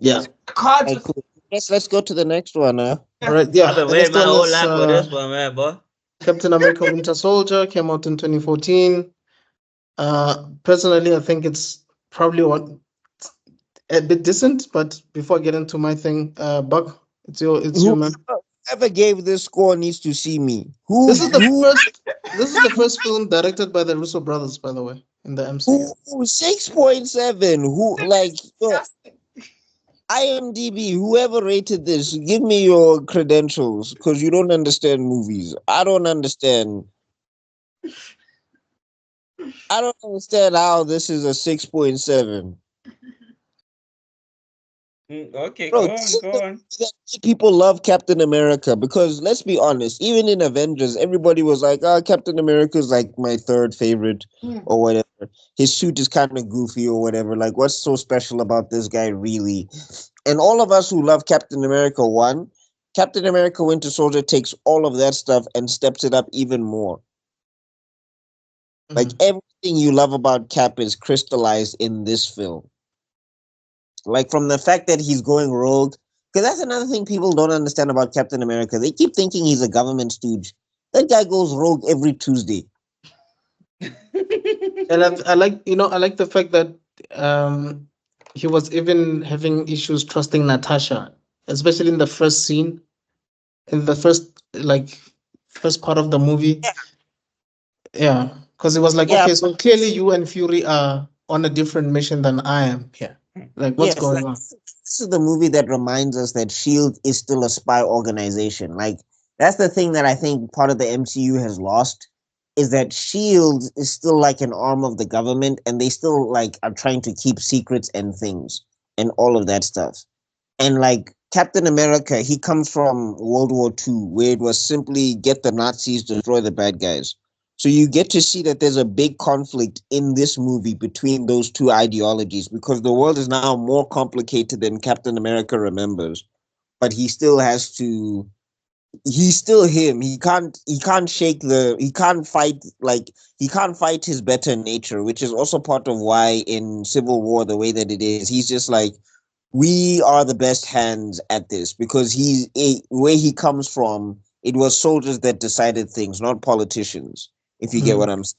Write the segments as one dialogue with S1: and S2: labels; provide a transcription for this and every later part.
S1: Yeah.
S2: Cards.
S3: Alright, cool. Let's go to the next one.
S1: All right. Yeah.
S4: I've been
S1: The
S4: waiting
S1: next
S4: my
S1: one
S4: whole
S1: is
S4: life for this one, man, boy.
S1: Captain America: Winter Soldier. Came out in 2014. Personally, I think it's probably a bit decent. But before I get into my thing, Buck, it's you, man.
S3: Whoever gave this score needs to see me.
S1: This is the first. This is the first film directed by the Russo brothers, by the way, in the MCU.
S3: 6.7? IMDb, whoever rated this, give me your credentials because you don't understand movies. I don't understand how this is a 6.7.
S4: Okay,
S3: Bro,
S4: go
S3: this
S4: on,
S3: is
S4: go
S3: the
S4: on.
S3: movie that made people love Captain America because let's be honest, even in Avengers, everybody was like, Captain America is like my third favorite or whatever. His suit is kind of goofy or whatever. Like, what's so special about this guy, really? And all of us who love Captain America 1, Captain America Winter Soldier takes all of that stuff and steps it up even more. Like, everything you love about Cap is crystallized in this film. Like from the fact that he's going rogue, because that's another thing people don't understand about Captain America. They keep thinking he's a government stooge. That guy goes rogue every Tuesday.
S1: And I like, I like the fact that he was even having issues trusting Natasha, especially in the first scene, in the first part of the movie. Yeah, because it was like,
S3: Yeah,
S1: okay, so clearly you and Fury are on a different mission than I am here. Like, what's
S3: yes,
S1: going
S3: like,
S1: on?
S3: this is the movie that reminds us that Shield is still a spy organization. Like that's the thing that I think part of the MCU has lost is that Shield is still like an arm of the government, and they still like are trying to keep secrets and things and all of that stuff. And like Captain America, he comes from World War II, where it was simply get the Nazis, destroy the bad guys. So you get to see that there's a big conflict in this movie between those two ideologies because the world is now more complicated than Captain America remembers. But he still has to he's still him. He can't fight his better nature, which is also part of why in Civil War the way that it is, he's just like we are the best hands at this because where he comes from, it was soldiers that decided things, not politicians, if you get what I'm saying.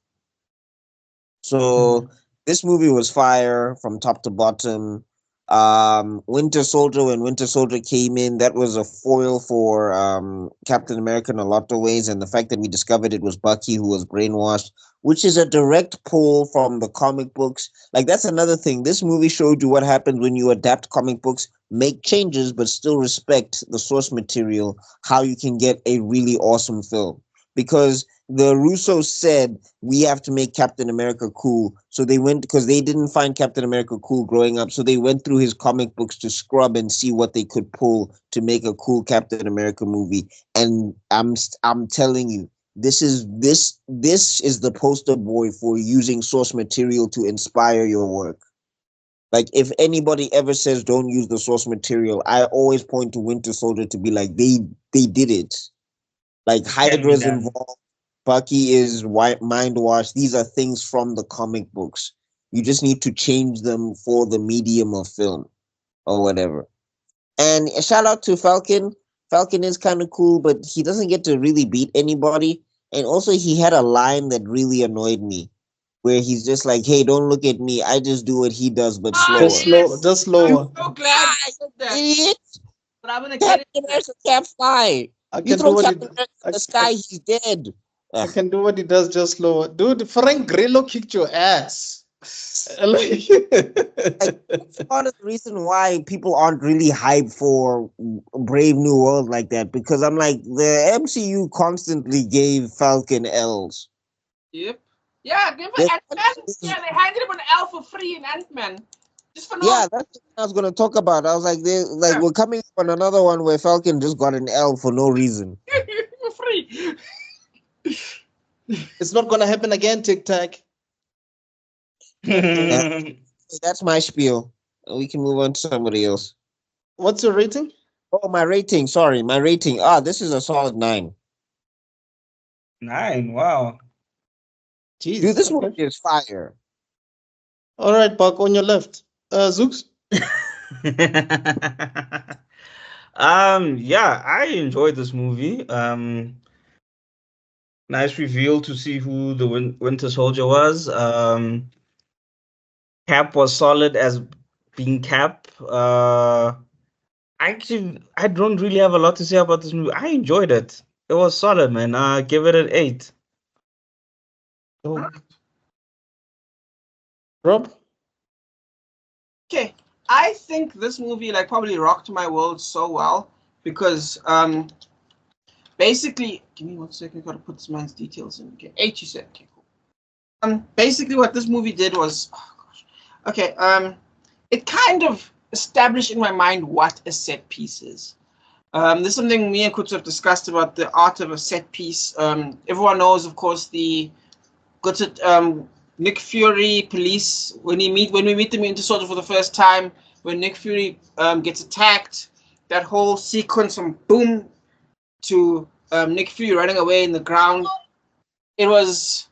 S3: So this movie was fire from top to bottom. Winter Soldier, when Winter Soldier came in, that was a foil for Captain America in a lot of ways, and the fact that we discovered it was Bucky who was brainwashed, which is a direct pull from the comic books. Like that's another thing. This movie showed you what happens when you adapt comic books, make changes, but still respect the source material, how you can get a really awesome film. Because the Russos said we have to make Captain America cool. So they went because they didn't find Captain America cool growing up. So they went through his comic books to scrub and see what they could pull to make a cool Captain America movie. And I'm telling you, this is the poster boy for using source material to inspire your work. Like if anybody ever says don't use the source material, I always point to Winter Soldier to be like they did it. Like Hydra's involved. Bucky is mind washed. These are things from the comic books. You just need to change them for the medium of film or whatever. And a shout out to Falcon. Falcon is kind of cool, but he doesn't get to really beat anybody. And also, he had a line that really annoyed me, where he's just like, "Hey, don't look at me. I just do what he does, but slower."
S1: Just slower.
S2: I'm so glad you said that.
S3: Idiot!
S2: But I'm gonna get
S3: Captain
S2: it.
S3: America can't fly.
S1: I
S3: You
S1: can do
S3: throw
S1: what
S3: Captain America in the sky, he's dead.
S1: I can do what he does, just slower. Dude, Frank Grillo kicked your ass.
S3: Like, that's part of the reason why people aren't really hyped for Brave New World like that, because I'm like, the MCU constantly gave Falcon L's.
S2: Yep. Yeah, give
S3: There's-
S2: it Ant-Man. Yeah, they handed him an L for free in Ant-Man. Just for
S3: Yeah, that's what I was gonna talk about. I was like, we're coming up on another one where Falcon just got an L for no reason.
S2: for free.
S1: It's not gonna happen again, Tic Tac.
S3: That's my spiel. We can move on to somebody else.
S1: What's your rating?
S3: Oh, my rating. Sorry, my rating. This is a solid 9.
S4: 9, wow.
S1: Jeez.
S3: Dude, this movie is fire.
S1: All right, Buck, on your left. Zooks?
S4: Yeah, I enjoyed this movie. Nice reveal to see who the Winter Soldier was. Cap was solid as being Cap. Actually, I don't really have a lot to say about this movie. I enjoyed it. It was solid, man. Give it an 8.
S1: Oh, Rob?
S2: Okay, I think this movie like probably rocked my world so well because basically, give me 1 second. Gotta put this man's details in. Okay, 8 you said. Okay, cool. Basically what this movie did was, oh gosh, okay, it kind of established in my mind what a set piece is. This is something me and Kutz have discussed about the art of a set piece. Everyone knows, of course, the good Nick Fury police when we meet the Winter Soldier for the first time, when Nick Fury gets attacked, that whole sequence from boom to Nick Fury running away in the ground. It was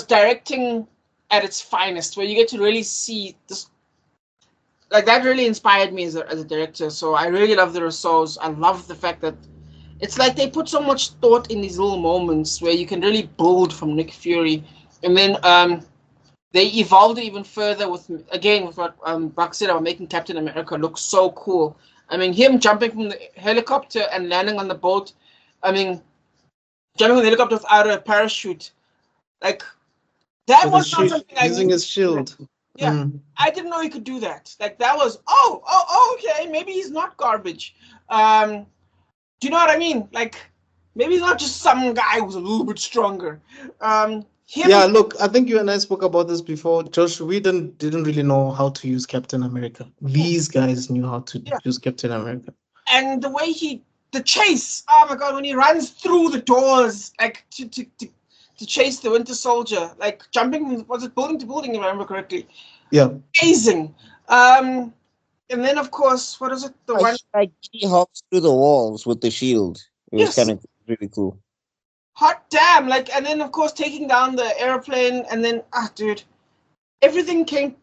S2: directing at its finest, where you get to really see this. Like that really inspired me as a director. So I really love the Russos. I love the fact that it's like they put so much thought in these little moments where you can really build from Nick Fury, and then they evolved it even further with what Buck said about making Captain America look so cool. I mean, him jumping from the helicopter and landing on the boat. I mean, jumping from the helicopter without a parachute, like that was not something I
S1: using
S2: knew.
S1: his shield.
S2: Yeah, I didn't know he could do that. Like that was okay. Maybe he's not garbage. Do you know what I mean? Like maybe he's not just some guy who's a little bit stronger.
S1: Yeah, look, I think you and I spoke about this before. Josh Whedon didn't really know how to use Captain America. These guys knew how to use Captain America.
S2: And the way the chase, oh my god, when he runs through the doors, like to chase the Winter Soldier, like jumping, was it building to building, if I remember correctly?
S1: Yeah.
S2: Amazing. And then of course, what is it? The one
S3: Like he hops through the walls with the shield. It was
S2: Yes.
S3: kind of really cool.
S2: hot damn, like, and then of course taking down the airplane, and then dude, everything came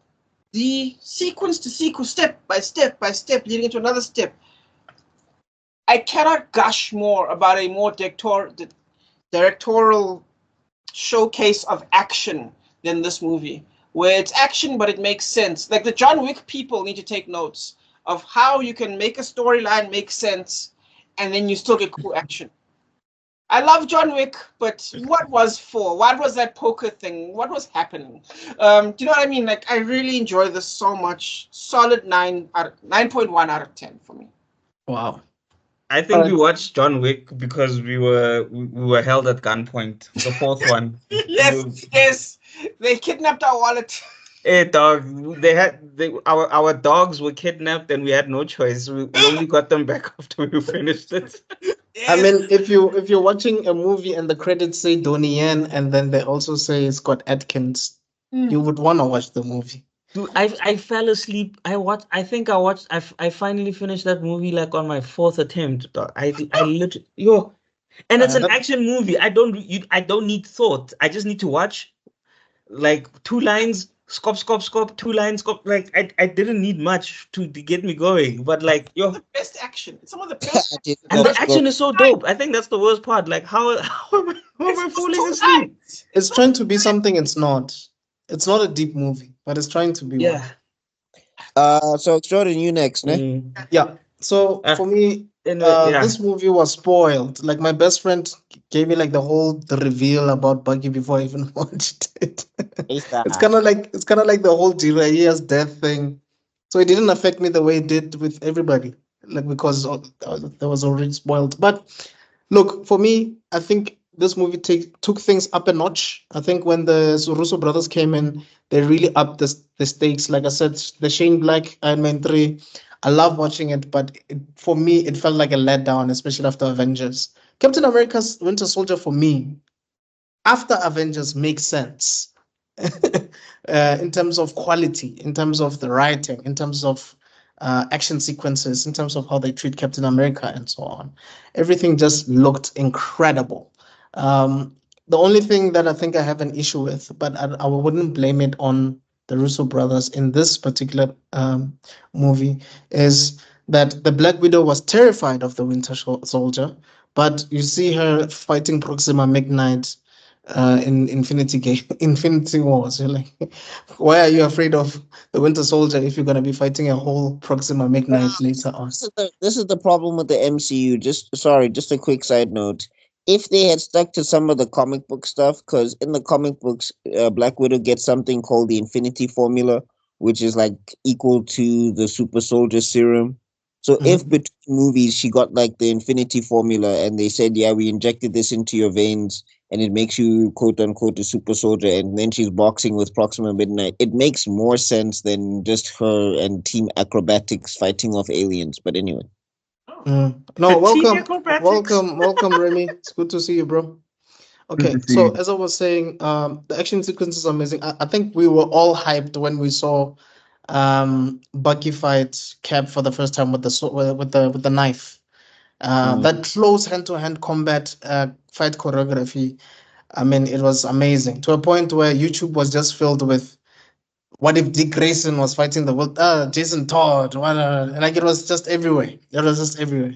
S2: the sequence to sequence, step by step by step, leading into another step. I cannot gush more about a more directorial showcase of action than this movie, where it's action but it makes sense. Like the John Wick people need to take notes of how you can make a storyline make sense and then you still get cool action. I love John Wick, but what was that poker thing? What was happening? Do you know what I mean? Like I really enjoy this so much. Solid 9.1 out of 10 for me.
S1: Wow.
S4: I think we watched John Wick because we were held at gunpoint. The fourth one.
S2: Yes. They kidnapped our wallet.
S4: Hey dog, our dogs were kidnapped and we had no choice. We only got them back after we finished it.
S2: Yes.
S1: I mean, if you're watching a movie and the credits say Donnie Yen and then they also say Scott Adkins, you would want to watch the movie.
S4: Dude, I fell asleep. I finally finished that movie like on my fourth attempt. Dog. I literally and it's an action movie. I don't need thought. I just need to watch like 2 lines, scop, 2 lines, scop. Like I didn't need much to get me going. But like
S2: the best action. It's some of the best.
S4: And the action is so dope. I think that's the worst part. Like how am I falling asleep?
S1: It's trying to be something it's not. It's not a deep movie, but it's trying to be
S4: Yeah.
S1: one.
S3: So Jordan, you next, ne?
S1: Yeah. So for me, this movie was spoiled. Like my best friend gave me like the reveal about Buggy before I even watched it. It's kind of like the whole Jiraiya's death thing. So it didn't affect me the way it did with everybody, like because that was already spoiled. But look, for me, I think this movie took things up a notch. I think when the Russo brothers came in, they really upped the stakes. Like I said, the Shane Black Iron Man 3, I love watching it, but for me, it felt like a letdown, especially after Avengers. Captain America's Winter Soldier, for me, after Avengers, makes sense. In terms of quality, in terms of the writing, in terms of action sequences, in terms of how they treat Captain America and so on. Everything just looked incredible. The only thing that I think I have an issue with, but I wouldn't blame it on the Russo brothers in this particular movie, is that the Black Widow was terrified of the Soldier, but you see her fighting Proxima Midnight in Infinity Game, Infinity Wars. You're like, why are you afraid of the Winter Soldier if you're gonna be fighting a whole Proxima Midnight later on?
S3: This is the problem with the MCU. Just a quick side note. If they had stuck to some of the comic book stuff, because in the comic books, Black Widow gets something called the Infinity Formula, which is like equal to the Super Soldier Serum. So if
S1: Mhm.
S3: between movies she got like the Infinity Formula, and they said, "Yeah, we injected this into your veins, and it makes you quote unquote a super soldier," and then she's boxing with Proxima Midnight, it makes more sense than just her and Team Acrobatics fighting off aliens. But anyway.
S2: Oh.
S1: No,
S4: Team
S1: welcome,
S4: acrobatics.
S1: welcome, Remy. It's good to see you, bro.
S5: Good to
S1: Okay,
S5: see
S1: so
S5: you.
S1: as I was saying, the action sequences are amazing. I think we were all hyped when we saw Bucky fight Cap for the first time with the with the knife.
S3: Mm.
S1: That close hand-to-hand combat fight choreography. I mean, it was amazing to a point where YouTube was just filled with what if Dick Grayson was fighting the world, Jason Todd, what, like it was just everywhere. It was just everywhere.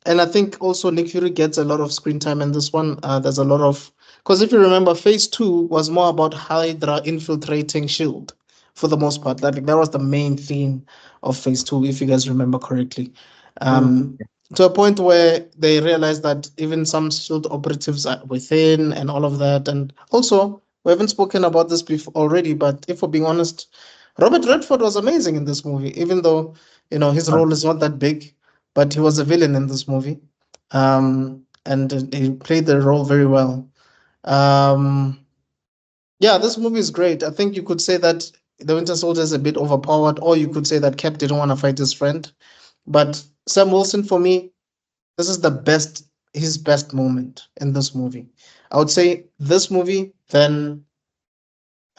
S1: And I think also Nick Fury gets a lot of screen time in this one. There's a lot of, because if you remember, Phase Two was more about Hydra infiltrating Shield for the most part. That was the main theme of Phase Two, if you guys remember correctly.
S3: Mm.
S1: Um, to a point where they realized that even some Shield operatives are within and all of that. And also, we haven't spoken about this before already, but if we're being honest, Robert Redford was amazing in this movie, even though his role is not that big, but he was a villain in this movie, and he played the role very well. Um, yeah, this movie is great. I think you could say that the Winter Soldier is a bit overpowered, or you could say that Cap didn't want to fight his friend. But Sam Wilson, for me, this is his best moment in this movie. I would say this movie, then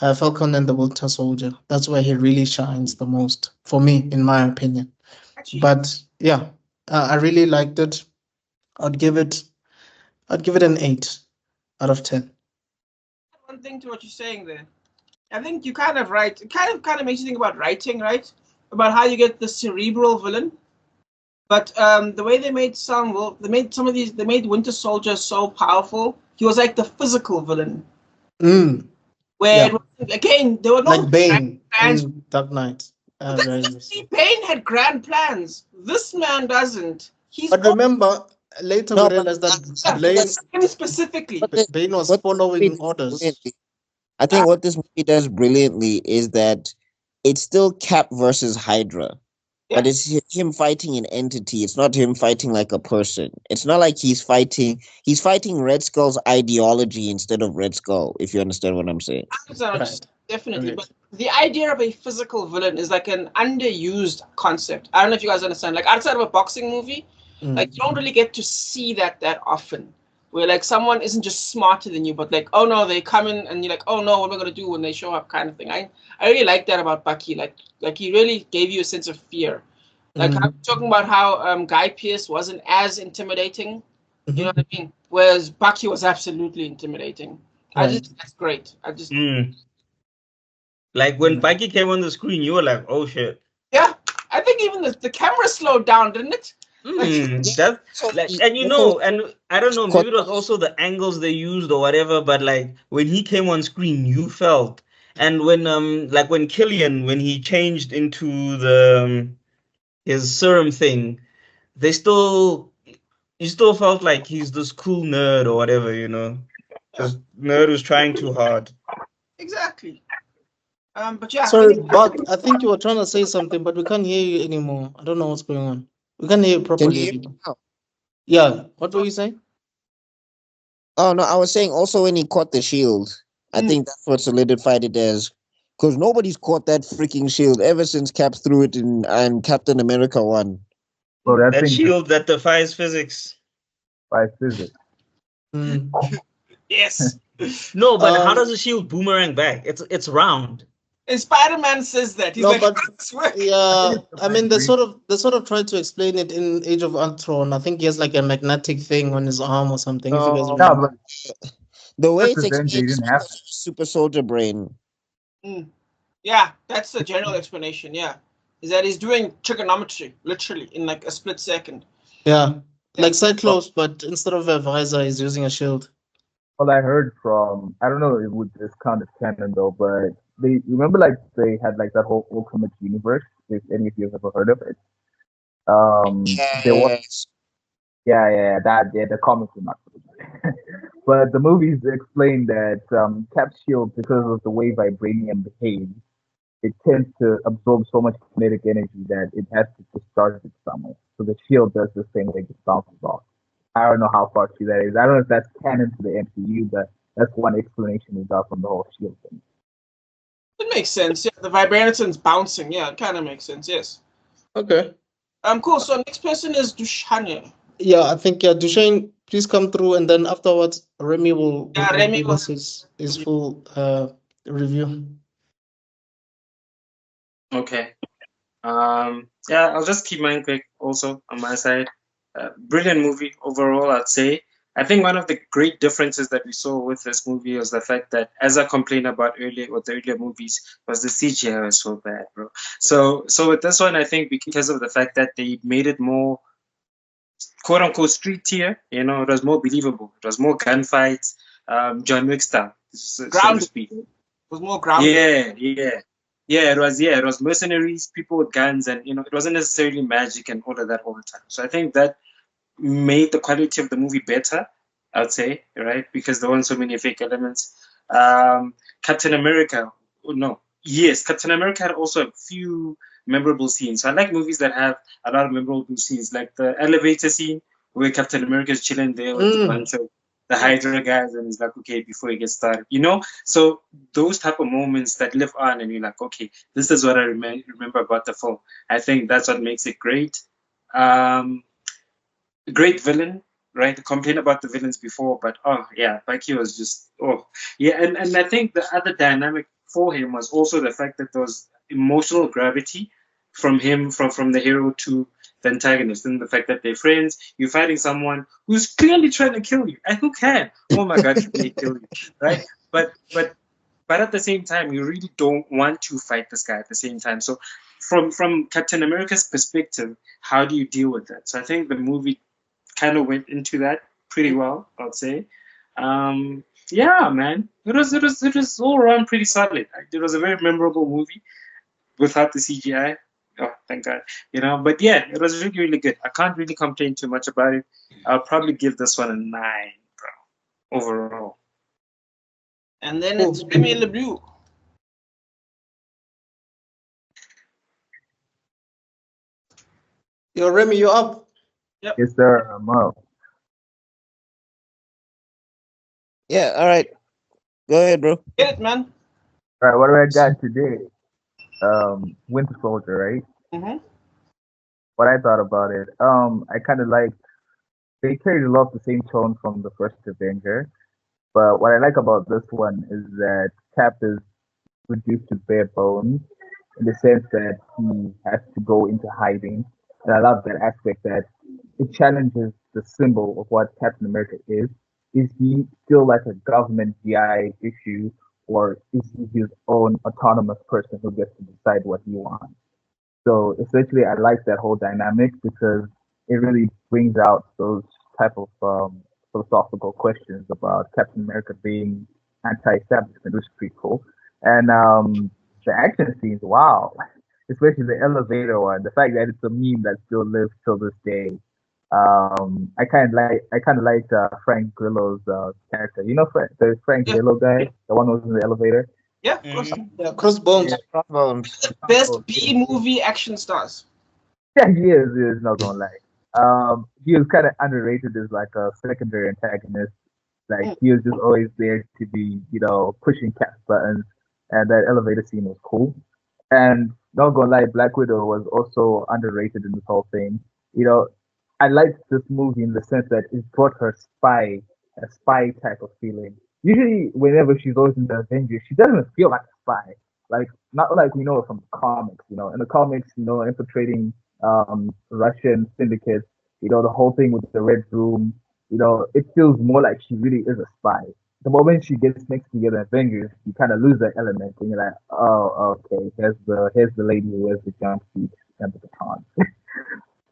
S1: Falcon and the Winter Soldier. That's where he really shines the most, for me, in my opinion.
S2: Actually,
S1: But yeah, I really liked it. I'd give it I'd give it an 8 out of 10.
S2: one thing to what you're saying there. I think you kind of right. It kind of makes you think about writing, right? About how you get the cerebral villain. But the way they made some of these, they made Winter Soldier so powerful. He was like the physical villain,
S1: Mm,
S2: where it
S1: yeah,
S2: was, again there were no
S1: like
S2: grand
S1: Bane
S2: plans.
S1: in Dark Knight
S2: But then
S1: Rises.
S2: see, Bane had grand plans. This man doesn't. He's
S1: But remember, later we
S3: No, but
S1: realized that
S3: I think
S2: for
S1: Blaine,
S2: him specifically.
S1: Bane was
S3: what this movie
S1: following
S3: does
S1: orders.
S3: brilliantly. I
S2: Ah,
S3: think what this movie does brilliantly is that it's still Cap versus Hydra, but
S2: yeah,
S3: it's him fighting an entity. It's not him fighting like a person. It's not like he's fighting Red Skull's ideology instead of Red Skull, if you understand what I'm saying.
S2: I understand what you're saying,
S1: Right.
S2: definitely.
S1: Right.
S2: But the idea of a physical villain is like an underused concept. I don't know if you guys understand. Like outside of a boxing movie, like
S1: Mm.
S2: you don't really get to see that often. Where like someone isn't just smarter than you, but like, oh no, they come in and you're like, oh no, what am I gonna do when they show up, kind of thing. I really like that about Bucky. Like he really gave you a sense of fear. Like I'm
S1: Mm.
S2: talking about how Guy Pearce wasn't as intimidating. You know
S1: Mhm.
S2: what I mean? Whereas Bucky was absolutely intimidating. I
S1: Right.
S2: just that's great. I just
S4: Mm. Like when
S1: Mm.
S4: Bucky came on the screen, you were like, "Oh shit!"
S2: yeah. I think even the camera slowed down, didn't it? Like
S3: Yeah.
S4: That
S3: So
S4: like,
S3: he
S4: and
S3: also
S4: and I don't know, maybe it was also the angles they used or whatever. But like when he came on screen, you felt, and when like when Killian when he changed into the his serum thing, they still you still felt like he's this cool nerd or whatever,
S2: yeah,
S4: this nerd who's trying too hard.
S2: exactly. But yeah,
S1: Sorry,
S2: anyway,
S1: Buck. I think you were trying to say something, but we can't hear you anymore. I don't know what's going on. We can't hear you
S3: can
S1: properly
S3: you hear me
S1: anymore.
S3: now?
S1: Yeah. What were you saying?
S3: Oh no, I was saying also when he caught the shield, I
S2: mm,
S3: think that's what solidified it as because nobody's caught that freaking shield ever since Cap threw it in and Captain America won.
S5: So that
S4: That
S5: thing just
S4: shield that defies physics.
S5: by physics.
S1: Mm.
S2: yes.
S4: No, but how does
S1: Um.
S4: the shield boomerang back? It's round.
S2: And Spider-Man says that. He's
S1: No,
S2: like, how
S1: but
S2: does this work?
S5: I
S1: yeah,
S5: think it's
S1: I
S5: sometimes
S1: mean
S5: green.
S1: they sort of tried to explain it in Age of Ultron. I think he has like a magnetic thing on his arm or something. If you guys
S3: No,
S5: No,
S1: remember.
S5: but
S3: the way
S5: first
S3: it's
S5: Avenger,
S3: explained
S5: you
S3: is
S5: didn't have
S3: because of Super Soldier Brain.
S2: Yeah, that's the general explanation. Yeah, is that he's doing trigonometry literally in like a split second.
S1: Yeah,
S2: Yeah.
S1: like Cyclops, but instead of a visor, he's using a shield.
S5: Well, I heard from, I don't know if it would just count as canon though, but they remember like they had like that whole Ultimate Universe. If any of you have ever heard of it, there was
S3: Yes.
S5: yeah, the comics are not so good. But the movies explain that Cap's shield, because of the way vibranium behaves, it tends to absorb so much kinetic energy that it has to discharge it somewhere. So the shield does the same way, just bounces off. I don't know how far true that is. I don't know if that's canon to the MCU, but that's one explanation we got from the whole shield thing.
S2: It makes sense. Yeah, the vibration's bouncing. Yeah, it kind of makes sense. Yes.
S1: Okay.
S2: Cool. So next person is Dushanya.
S1: Yeah, I think Duchesne, please come through, and then afterwards, Remy will
S2: Yeah, Remy
S1: give
S2: will.
S1: us his full review.
S6: Okay. Yeah, I'll just keep mine quick also on my side. Brilliant movie overall, I'd say. I think one of the great differences that we saw with this movie was the fact that, as I complained about earlier with the earlier movies, was the CGI was so bad, bro. So with this one, I think because of the fact that they made it more quote unquote street tier, you know, it was more believable. It was more gunfights, John Wick style, so to
S2: Grounded.
S6: speak.
S2: It was more grounded.
S6: Yeah, it was mercenaries, people with guns, and you know, it wasn't necessarily magic and all of that all the time. So I think that made the quality of the movie better, I'd say, right? Because there weren't so many fake elements. Captain America, oh, no, yes, Captain America had also a few memorable scenes. So I like movies that have a lot of memorable scenes, like the elevator scene where Captain America is chilling there with a bunch of the Hydra guys, and he's like, okay, before he gets started, you know. So those type of moments that live on, and you're like, okay, this is what I remember about the film. I think that's what makes it great. Um, Great villain, right? Complain about the villains before, but oh yeah, Bucky was just yeah, and I think the other dynamic for him was also the fact that there was emotional gravity from him, from the hero to the antagonist, and the fact that they're friends. You're fighting someone who's clearly trying to kill you, and who can? Oh my God, can they kill you, right? But at the same time, you really don't want to fight this guy at the same time. So from Captain America's perspective, how do you deal with that? So I think the movie kind of went into that pretty well, I'd say. Yeah, man, it was all around pretty solid. It was a very memorable movie without the CGI. Oh, thank God, you know. But yeah, it was really really good. I can't really complain too much about it. I'll probably give this one a 9, bro, overall.
S2: And then it's Remy LeBlue.
S1: Yo, Remy, you're up.
S2: Yep.
S5: Yes, sir. Mo.
S3: Yeah, all right. Go ahead, bro.
S2: Get it, man.
S5: All right, what do I got today? Winter Soldier, right?
S2: Mm-hmm.
S5: What I thought about it, I kind of like they carried a lot of the same tone from the first Avenger, but what I like about this one is that Cap is reduced to bare bones in the sense that he has to go into hiding. And I love that aspect that it challenges the symbol of what Captain America is. Is he still like a government GI issue, or is he his own autonomous person who gets to decide what he wants? So essentially, I like that whole dynamic because it really brings out those type of philosophical questions about Captain America being anti-establishment, which is pretty cool. And the action scenes, wow, especially the elevator one, the fact that it's a meme that still lives till this day. I kind of like Frank Grillo's character. You know, the Frank
S2: Yeah.
S5: Grillo guy, the one who was in the elevator.
S2: Yeah, of course.
S1: Yeah, Crossbones.
S5: Yeah.
S3: Crossbones.
S2: Best B movie action stars.
S5: Yeah, he is not gonna lie. He was kind of underrated as like a secondary antagonist. Like he was just always there to be, pushing cat buttons, and that elevator scene was cool. And not gonna lie, Black Widow was also underrated in this whole thing. You know, I liked this movie in the sense that it brought her a spy type of feeling. Usually, whenever she's always in the Avengers, she doesn't feel like a spy. Like not like we know it from the comics. In the comics, infiltrating Russian syndicates. The whole thing with the Red Room. It feels more like she really is a spy. the moment she gets mixed together in Avengers, you kind of lose that element, and you're like, oh, okay, here's the lady who wears the jumpsuit and the baton.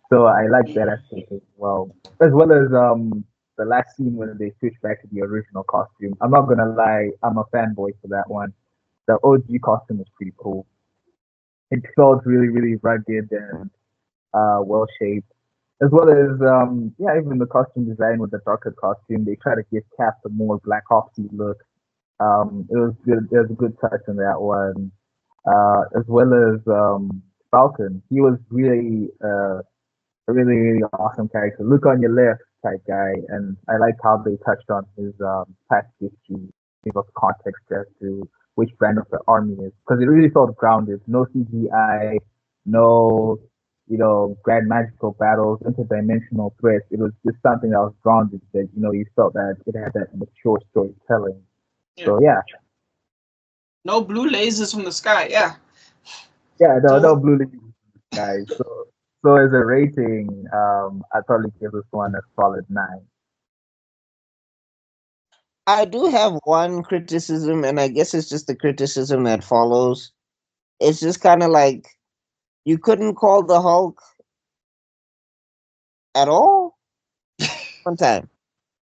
S5: So I like that aspect as well as the last scene when they switch back to the original costume. I'm not gonna lie, I'm a fanboy for that one. The OG costume was pretty cool. It felt really, really rugged and well shaped. As well as yeah, even the costume design with the darker costume, they try to give Cap a more Black Opsy look. It was good. There was a good touch on that one. As well as Falcon, he was really a really, really awesome character. Look on your left type guy, and I like how they touched on his past history, give us context as to which brand of the army is, because it really felt grounded. No CGI, no grand magical battles, interdimensional threats. It was just something that was grounded. That you felt that it had that mature storytelling.
S2: Yeah.
S5: So yeah.
S2: No blue lasers from the sky. Yeah.
S5: Yeah, no blue lasers from the sky. So as a rating, I'd probably give this one a solid 9.
S3: I do have one criticism, and I guess it's just the criticism that follows. It's just kind of like you couldn't call the Hulk at all one time.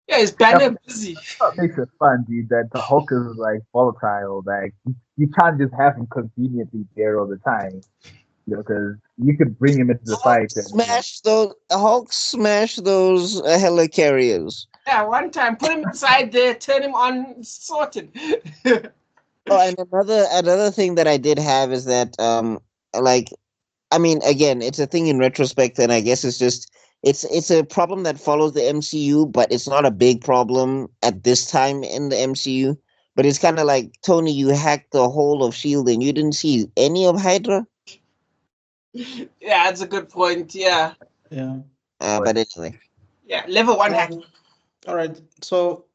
S2: Yeah, his banner busy.
S5: What makes it fun, dude? That the Hulk is like volatile. Like you can't just have him conveniently there all the time. Because you could bring him into the fight.
S3: Hulk smash those helicarriers.
S2: Yeah, one time, put him inside there, turn him on, sorted.
S3: Oh, and another thing that I did have is that like, I mean, again, it's a thing in retrospect, and I guess it's a problem that follows the MCU, but it's not a big problem at this time in the MCU. But it's kind of like, Tony, you hacked the whole of Shield and you didn't see any of Hydra.
S2: Yeah, that's a good point. Yeah.
S1: Yeah.
S3: But anyway.
S2: Yeah, level 1 hack.
S1: All right. So